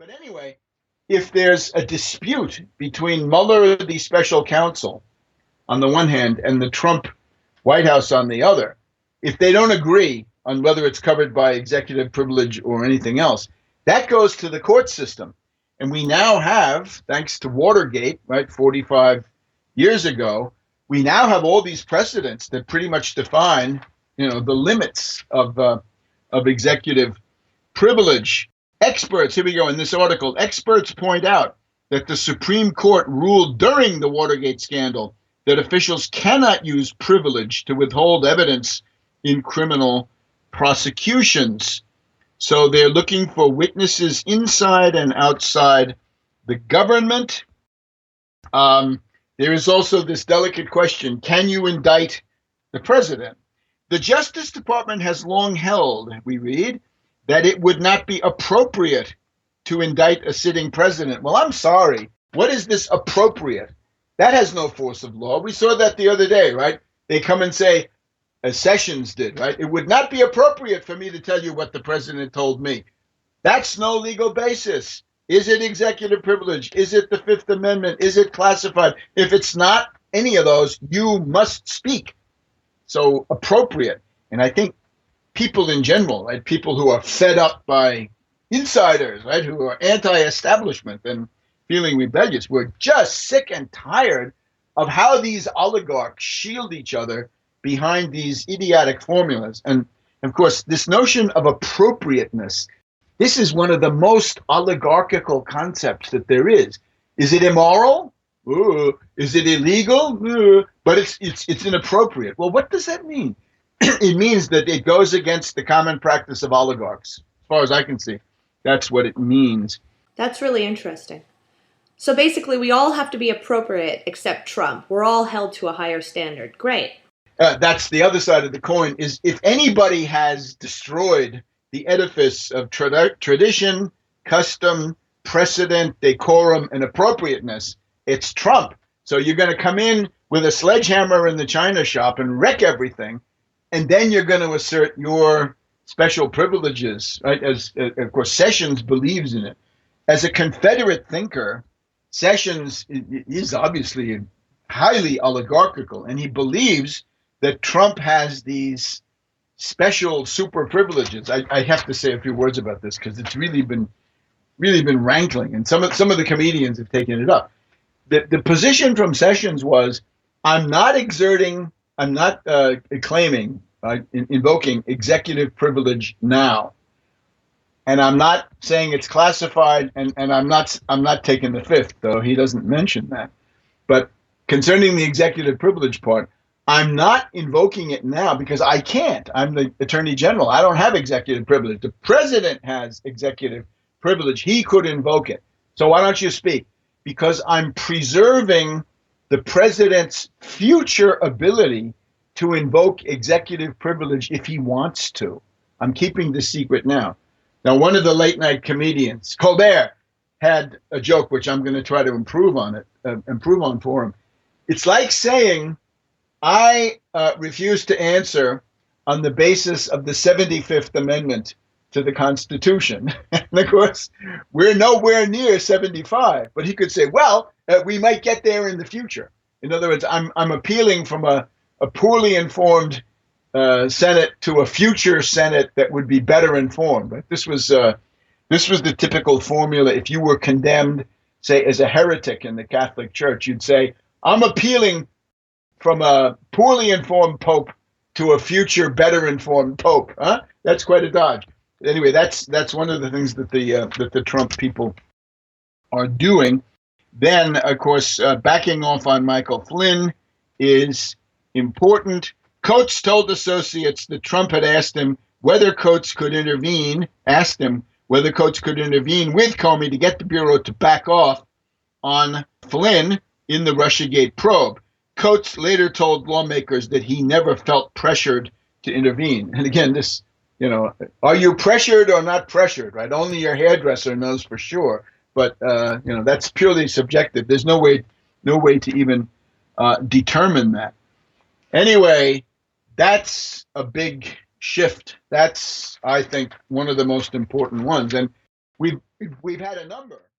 But anyway, if there's a dispute between Mueller, the special counsel, on the one hand, and the Trump White House on the other, if they don't agree on whether it's covered by executive privilege or anything else, that goes to the court system. And we now have, thanks to Watergate, right, 45 years ago, we now have all these precedents that pretty much define, the limits of executive privilege. Experts, here we go in this article, experts point out that the Supreme Court ruled during the Watergate scandal that officials cannot use privilege to withhold evidence in criminal prosecutions. So they're looking for witnesses inside and outside the government. There is also this delicate question, can you indict the president? The Justice Department has long held, we read, that it would not be appropriate to indict a sitting president. Well, I'm sorry. What is this appropriate? That has no force of law. We saw that the other day, right? They come and say, as Sessions did, right? It would not be appropriate for me to tell you what the president told me. That's no legal basis. Is it executive privilege? Is it the Fifth Amendment? Is it classified? If it's not any of those, you must speak. So appropriate. And I think people in general, right? People who are fed up by insiders, right? Who are anti-establishment and feeling rebellious. We're just sick and tired of how these oligarchs shield each other behind these idiotic formulas. And of course, this notion of appropriateness, this is one of the most oligarchical concepts that there is. Is it immoral? Ooh. Is it illegal? Ooh. But it's inappropriate. Well, what does that mean? It means that it goes against the common practice of oligarchs. As far as I can see, that's what it means. That's really interesting. So basically, we all have to be appropriate except Trump. We're all held to a higher standard. Great. That's the other side of the coin, is if anybody has destroyed the edifice of tradition, custom, precedent, decorum, and appropriateness, it's Trump. So you're going to come in with a sledgehammer in the china shop and wreck everything, and then you're going to assert your special privileges, right? As of course, Sessions believes in it. As a Confederate thinker, Sessions is obviously highly oligarchical, and he believes that Trump has these special super privileges. I have to say a few words about this because it's really been rankling, and some of the comedians have taken it up. The position from Sessions was, I'm not claiming, invoking executive privilege now, and I'm not saying it's classified, and I'm not taking the fifth, though he doesn't mention that. But concerning the executive privilege part, I'm not invoking it now because I can't. I'm the Attorney General. I don't have executive privilege. The president has executive privilege. He could invoke it. So why don't you speak? Because I'm preserving the president's future ability to invoke executive privilege if he wants to. I'm keeping the secret now. Now, one of the late night comedians, Colbert, had a joke which I'm going to try to improve on for him. It's like saying, I refuse to answer on the basis of the 75th Amendment to the Constitution. And of course, we're nowhere near 75. But he could say, well, we might get there in the future. In other words, I'm appealing from a poorly informed Senate to a future Senate that would be better informed. Right? This was the typical formula. If you were condemned, say, as a heretic in the Catholic Church, you'd say, I'm appealing from a poorly informed pope to a future better informed pope. Huh? That's quite a dodge. Anyway, that's one of the things that the Trump people are doing. Then, of course, backing off on Michael Flynn is important. Coates told associates that Trump had asked him whether Coates could intervene with Comey to get the Bureau to back off on Flynn in the Russiagate probe. Coates later told lawmakers that he never felt pressured to intervene. And again, this, are you pressured or not pressured, right? Only your hairdresser knows for sure. But, that's purely subjective. There's no way to even determine that. Anyway, that's a big shift. That's, I think, one of the most important ones. And we've We've had a number.